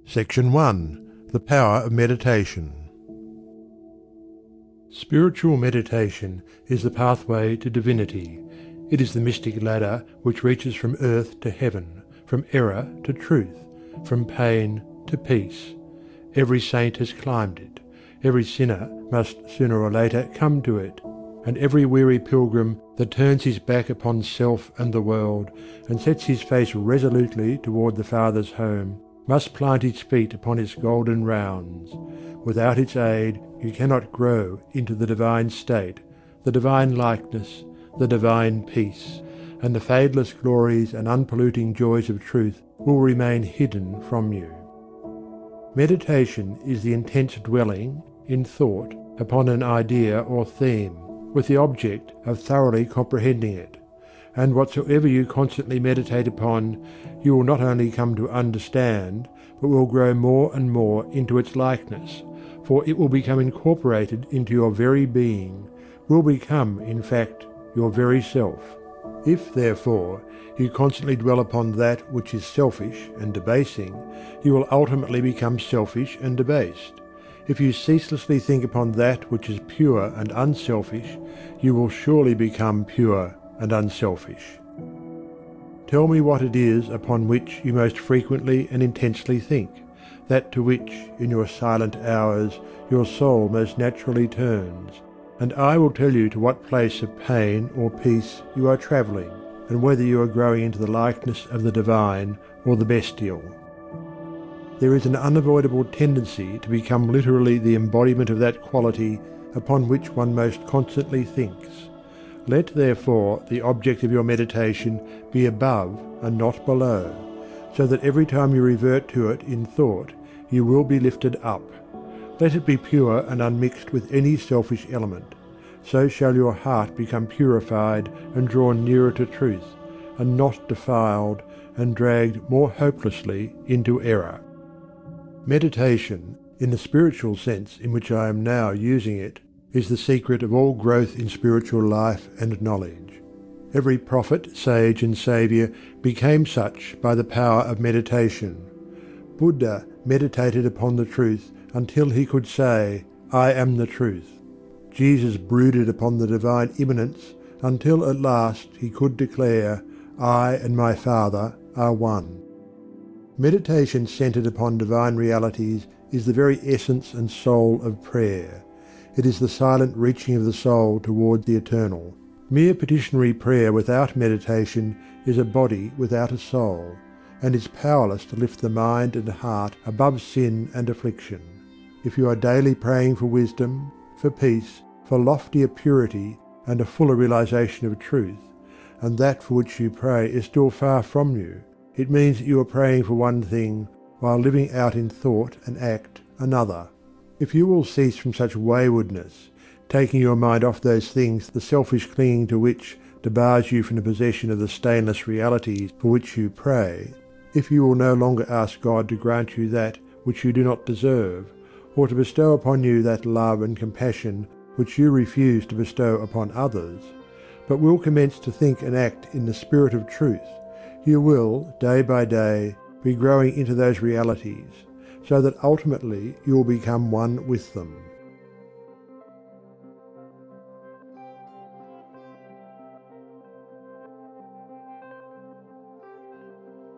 Section 1. The Power of Meditation. Spiritual meditation is the pathway to divinity. It is the mystic ladder which reaches from earth to heaven, from error to truth, from pain to peace. Every saint has climbed it. Every sinner must sooner or later come to it. And every weary pilgrim that turns his back upon self and the world, and sets his face resolutely toward the Father's home, must plant his feet upon its golden rounds. Without its aid you cannot grow into the divine state, the divine likeness, the divine peace, and the fadeless glories and unpolluting joys of truth will remain hidden from you. Meditation is the intense dwelling, in thought, upon an idea or theme, with the object of thoroughly comprehending it. And whatsoever you constantly meditate upon, you will not only come to understand, but will grow more and more into its likeness, for it will become incorporated into your very being, will become, in fact, your very self. If, therefore, you constantly dwell upon that which is selfish and debasing, you will ultimately become selfish and debased. If you ceaselessly think upon that which is pure and unselfish, you will surely become pure and unselfish. Tell me what it is upon which you most frequently and intensely think, that to which, in your silent hours, your soul most naturally turns, and I will tell you to what place of pain or peace you are travelling, and whether you are growing into the likeness of the divine or the bestial. There is an unavoidable tendency to become literally the embodiment of that quality upon which one most constantly thinks. Let therefore the object of your meditation be above and not below, so that every time you revert to it in thought you will be lifted up. Let it be pure and unmixed with any selfish element. So shall your heart become purified and drawn nearer to truth, and not defiled and dragged more hopelessly into error. Meditation, in the spiritual sense in which I am now using it, is the secret of all growth in spiritual life and knowledge. Every prophet, sage and saviour became such by the power of meditation. Buddha meditated upon the truth until he could say, "I am the truth." Jesus brooded upon the divine immanence until at last he could declare, "I and my Father are one." Meditation centred upon divine realities is the very essence and soul of prayer. It is the silent reaching of the soul toward the eternal. Mere petitionary prayer without meditation is a body without a soul, and is powerless to lift the mind and heart above sin and affliction. If you are daily praying for wisdom, for peace, for loftier purity and a fuller realization of truth, and that for which you pray is still far from you, it means that you are praying for one thing while living out in thought and act another. If you will cease from such waywardness, taking your mind off those things the selfish clinging to which debars you from the possession of the stainless realities for which you pray, if you will no longer ask God to grant you that which you do not deserve, or to bestow upon you that love and compassion which you refuse to bestow upon others, but will commence to think and act in the spirit of truth, you will, day by day, be growing into those realities, so that ultimately you will become one with them.